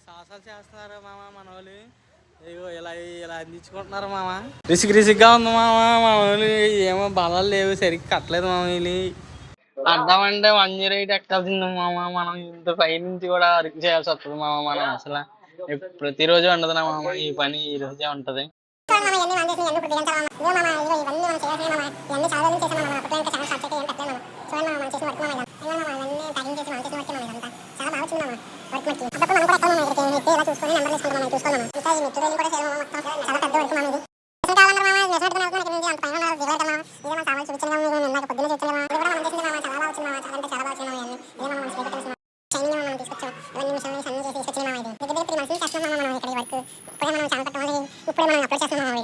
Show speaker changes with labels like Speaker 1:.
Speaker 1: సాహసాలు చేస్తున్నారు మామ మన వాళ్ళు. ఇగో ఇలా ఇలా అందించుకుంటున్నారు మామ. రిసిగ్గా ఉంది మామ. మా వాళ్ళు ఏమో బలాలు లేవు, సరిగ్గా కట్టలేదు మామ. వీళ్ళు అడ్డామంటే 108 ఎక్కాల్సింది మామ. మనం ఇంత పై నుంచి కూడా అరకు చేయాల్సి వస్తుంది మామ. మనం అసలు ప్రతిరోజు ఉండదు మామ ఈ పని, ఈ రోజే ఉంటది. ఇప్పుడే మనం చాలా ఇప్పుడే మనం అప్లోడ్ చేస్తున్నాం.